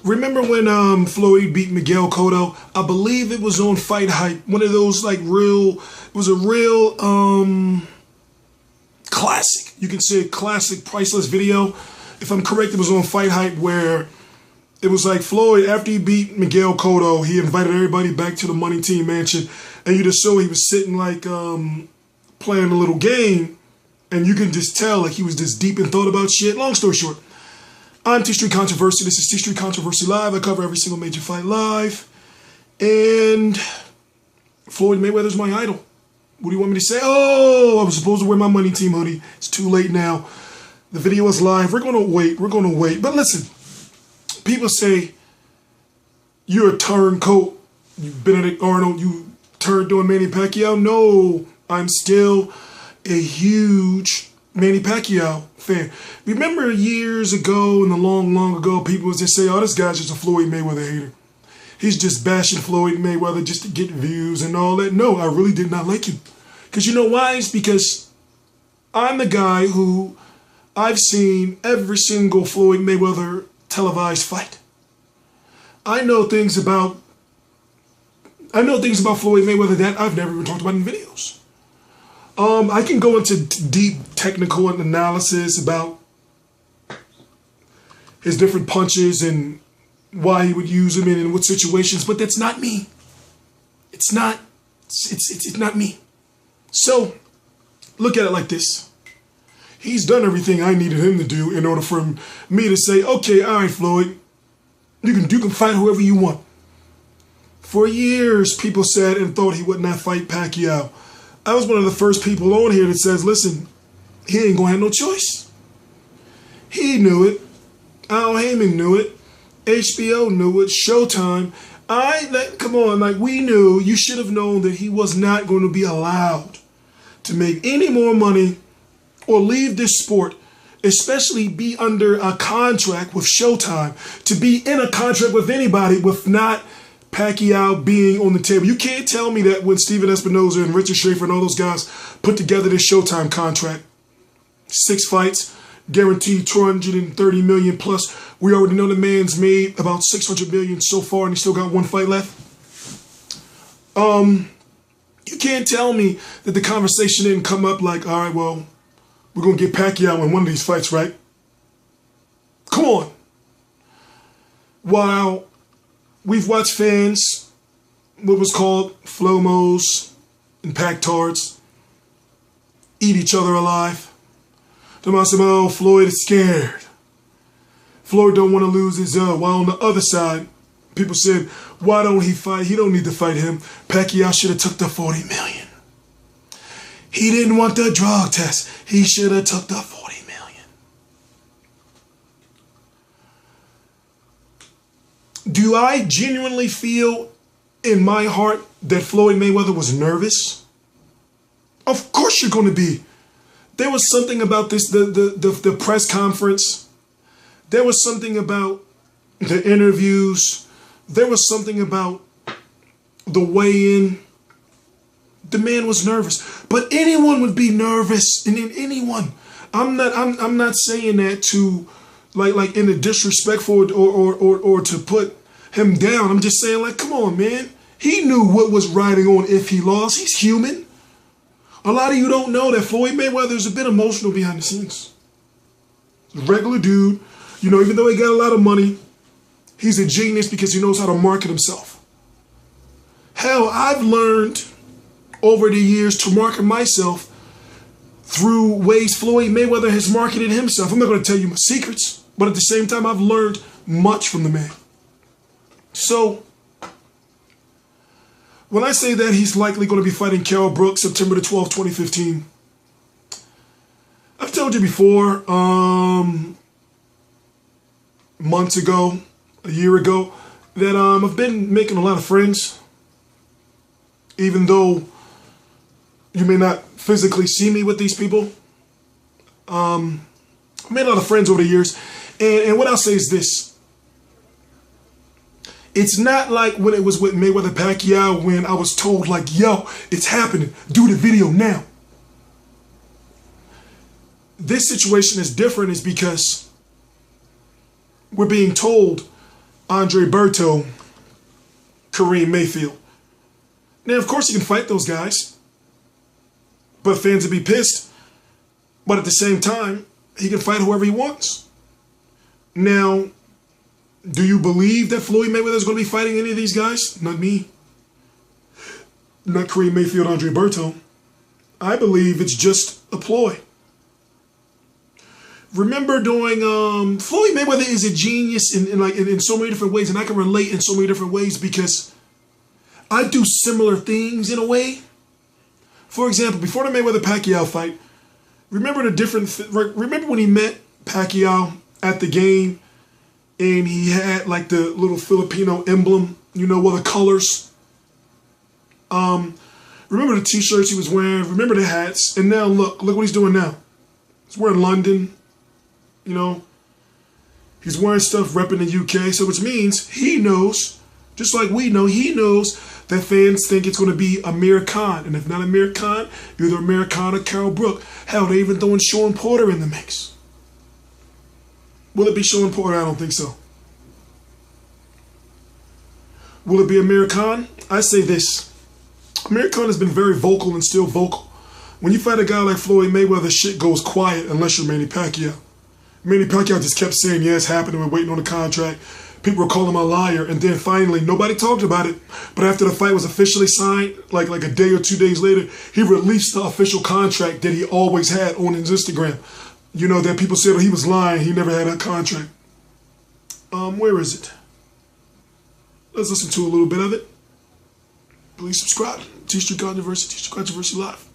Remember when Floyd beat Miguel Cotto? I believe it was on Fight Hype. One of those like real, it was a real classic. You can say a classic, priceless video. If I'm correct, it was on Fight Hype where it was like Floyd, after he beat Miguel Cotto, he invited everybody back to the Money Team Mansion. And you just saw he was sitting like playing a little game. And you can just tell like he was just deep in thought about shit. Long story short, I'm T Street Controversy. This is T Street Controversy Live. I cover every single major fight live. And Floyd Mayweather's my idol. What do you want me to say? Oh, I was supposed to wear my Money Team hoodie. It's too late now. The video is live. We're going to wait. We're going to wait. But listen, people say you're a turncoat. You Benedict Arnold. You turned on Manny Pacquiao. No, I'm still a huge Manny Pacquiao fan. Remember years ago, in the long ago, people would just say, oh, this guy's just a Floyd Mayweather hater. He's just bashing Floyd Mayweather just to get views and all that. No, I really did not like him. Because you know why? It's because I'm the guy who I've seen every single Floyd Mayweather televised fight. I know things about Floyd Mayweather that I've never even talked about in videos. I can go into deep technical analysis about his different punches and why he would use them and in what situations, but that's not me. It's not me. So look at it like this. He's done everything I needed him to do in order for me to say, okay, all right, Floyd, you can fight whoever you want. For years, people said and thought he would not fight Pacquiao. I was one of the first people on here that says, listen, he ain't gonna have no choice. He knew it. Al Heyman knew it. HBO knew it. Showtime. Come on, like we knew, you should have known that he was not going to be allowed to make any more money or leave this sport, especially be under a contract with Showtime, to be in a contract with anybody with not Pacquiao being on the table. You can't tell me that when Steven Espinoza and Richard Schaefer and all those guys put together this Showtime contract, 6 fights, guaranteed $230 million plus. We already know the man's made about $600 million so far and he still got 1 fight left. You can't tell me that the conversation didn't come up like, all right, well, we're going to get Pacquiao in one of these fights, right? Come on. While we've watched fans, what was called Flomos and Pactards, eat each other alive. Oh, Floyd is scared. Floyd don't want to lose his while on the other side, people said, why don't he fight? He don't need to fight him. Pacquiao should have took the $40 million. He didn't want the drug test. He should have took the $40 million. Do I genuinely feel in my heart that Floyd Mayweather was nervous? Of course you're going to be. There was something about this, the press conference. There was something about the interviews. There was something about the weigh-in. The man was nervous. But anyone would be nervous. And anyone. I'm not saying that to like in a disrespectful or to put him down. I'm just saying, like, come on, man. He knew what was riding on if he lost. He's human. A lot of you don't know that Floyd Mayweather is a bit emotional behind the scenes. He's a regular dude. You know, even though he got a lot of money, he's a genius because he knows how to market himself. Hell, I've learned over the years to market myself through ways Floyd Mayweather has marketed himself. I'm not going to tell you my secrets, but at the same time, I've learned much from the man. So, when I say that he's likely going to be fighting Kell Brook September the 12th, 2015, I've told you before, months ago, a year ago, that I've been making a lot of friends, even though you may not physically see me with these people. I've made a lot of friends over the years, and what I'll say is this. It's not like when it was with Mayweather Pacquiao when I was told like, yo, it's happening. Do the video now. this situation is different is because we're being told Andre Berto, Kareem Mayfield. Now, of course, he can fight those guys, but fans would be pissed. But at the same time, he can fight whoever he wants. Now, do you believe that Floyd Mayweather is going to be fighting any of these guys? Not me. Not Kareem Mayfield, Andre Berto. I believe it's just a ploy. Remember doing, Floyd Mayweather is a genius in so many different ways, and I can relate in so many different ways because I do similar things in a way. For example, before the Mayweather-Pacquiao fight, remember remember when he met Pacquiao at the game and he had like the little Filipino emblem, you know, the colors. Remember the t-shirts he was wearing, remember the hats, and now look what he's doing now. He's wearing London, you know. He's wearing stuff repping the UK, so which means he knows, just like we know, he knows that fans think it's going to be Amir Khan. And if not Amir Khan, either Amir Khan or Carol Brook. Hell, they even throwing Sean Porter in the mix. Will it be Sean Porter? I don't think so. Will it be Amir Khan? I say this. Amir Khan has been very vocal and still vocal. When you fight a guy like Floyd Mayweather, shit goes quiet unless you're Manny Pacquiao. Manny Pacquiao just kept saying, yeah, it's happening, we're waiting on the contract. People were calling him a liar, and then finally, nobody talked about it. But after the fight was officially signed, like a day or 2 days later, he released the official contract that he always had on his Instagram. You know, that people said he was lying, he never had that contract. Where is it? Let's listen to a little bit of it. Please subscribe. T-Street Controversy Live.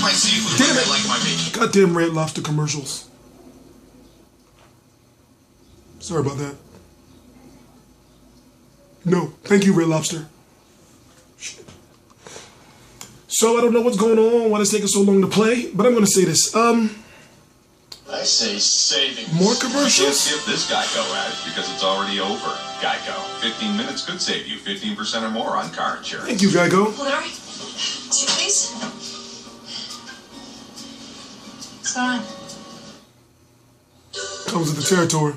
My seafood, damn it. I like my meat. Goddamn Red Lobster commercials. Sorry about that. No, thank you, Red Lobster. Shit. So I don't know what's going on, why it's taking so long to play, but I'm going to say this. I say savings. More commercials? Can't skip this Geico ad because it's already over. Geico. 15 minutes could save you 15% or more on car insurance. Thank you, Geico. Hold it, all right. Sit, please. What's going on? Comes with the territory.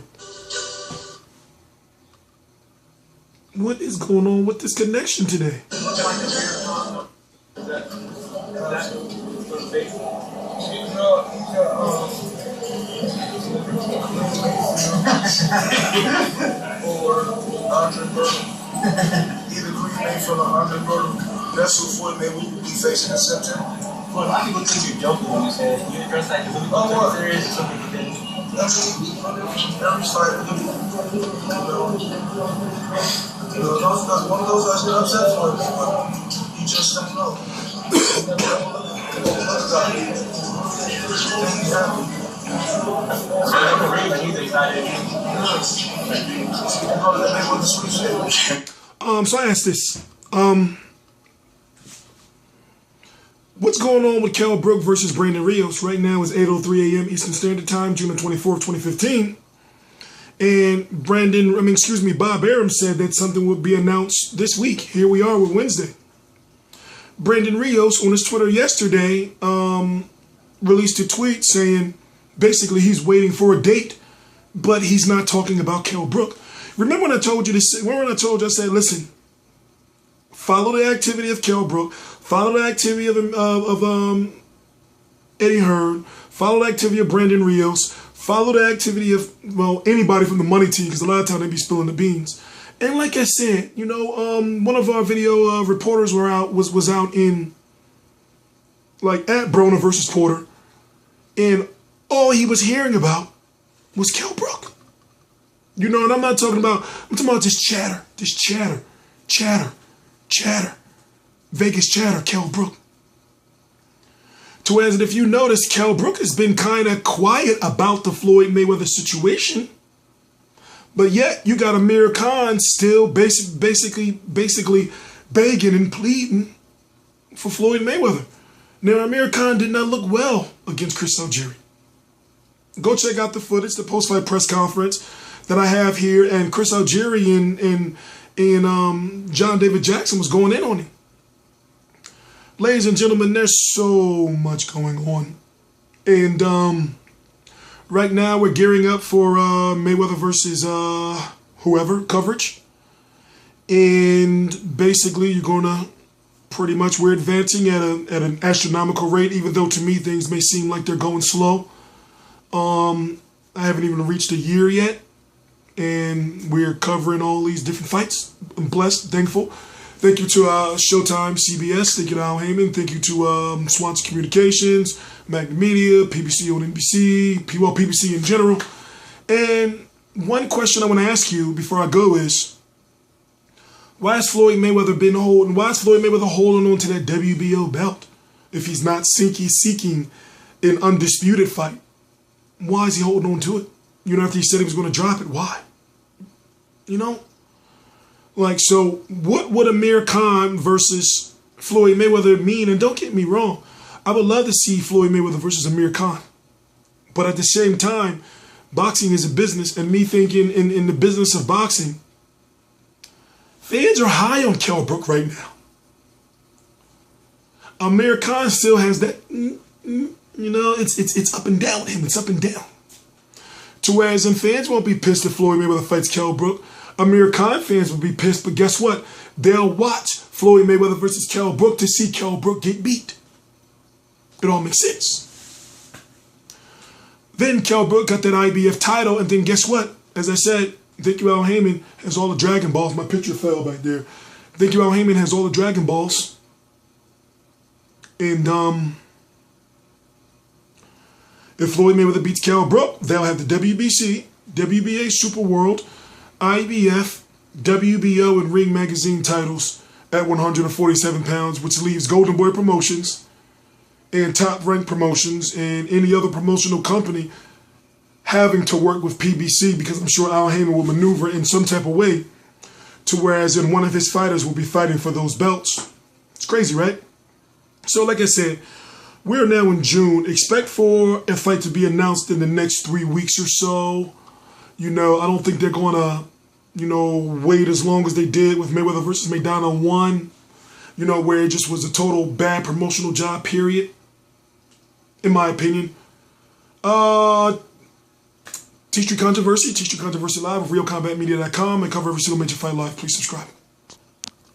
What is going on with this connection today? Either Green Bay from Andre Berto. That's who Floyd Mayweather will be facing in September. Well, a lot of people think you're joking when you say it. You address that because we took it serious or something like that. Every fight, one of those guys get upset for it, but you just don't know. So I asked this. What's going on with Kell Brook versus Brandon Rios? Right now is 8:03 a.m. Eastern Standard Time, June 24th, 2015. And Bob Arum said that something would be announced this week. Here we are with Wednesday. Brandon Rios on his Twitter yesterday released a tweet saying basically he's waiting for a date, but he's not talking about Kell Brook. Remember when I told you this? Remember when I told you, I said, listen, follow the activity of Kell Brook, follow the activity of Eddie Hearn, follow the activity of Brandon Rios, follow the activity of, anybody from the money team, because a lot of times they be spilling the beans. And like I said, one of our video reporters was out in, at Broner versus Porter, and all he was hearing about was Kell Brook. And I'm talking about this chatter. Vegas chatter, Kell Brook. To as if you notice, Kell Brook has been kind of quiet about the Floyd Mayweather situation. But yet, you got Amir Khan still basically begging and pleading for Floyd Mayweather. Now, Amir Khan did not look well against Chris Algieri. Go check out the footage, the post-fight press conference. that I have here, and Chris Algieri and John David Jackson was going in on him. Ladies and gentlemen, there's so much going on. And right now we're gearing up for Mayweather versus whoever coverage. And basically you're going to pretty much, we're advancing at an astronomical rate, even though to me things may seem like they're going slow. I haven't even reached a year yet. And we're covering all these different fights. I'm blessed, thankful. Thank you to Showtime, CBS. Thank you to Al Heyman. Thank you to Swanson Communications, Magna Media, PBC on NBC, PBC in general. And one question I want to ask you before I go is, why is Floyd Mayweather holding on to that WBO belt if he's not seeking an undisputed fight? Why is he holding on to it? You know, after he said he was going to drop it, why? You know? Like, so what would Amir Khan versus Floyd Mayweather mean? And don't get me wrong, I would love to see Floyd Mayweather versus Amir Khan. But at the same time, boxing is a business, and me thinking in the business of boxing, fans are high on Kell Brook right now. Amir Khan still has that, you know, it's up and down with him. It's up and down. To whereas, and fans won't be pissed if Floyd Mayweather fights Kell Brook. Amir Khan fans will be pissed, but guess what? They'll watch Floyd Mayweather versus Kell Brook to see Kell Brook get beat. It all makes sense. Then Kell Brook got that IBF title, and then guess what? As I said, thank you, Al Heyman has all the Dragon Balls. My picture fell back there. Thank you, Al Heyman has all the Dragon Balls. And if Floyd Mayweather beats Kell Brook, they'll have the WBC, WBA Super World, IBF, WBO, and Ring Magazine titles at 147 pounds, which leaves Golden Boy Promotions and Top Rank Promotions and any other promotional company having to work with PBC, because I'm sure Al Heyman will maneuver in some type of way to whereas in one of his fighters will be fighting for those belts. It's crazy, right? So like I said, we're now in June. Expect for a fight to be announced in the next 3 weeks or so. You know, I don't think they're going to, you know, wait as long as they did with Mayweather versus McDonald 1, you know, where it just was a total bad promotional job, period, in my opinion. T Street Controversy Live of RealCombatMedia.com. I cover every single major fight live. Please subscribe.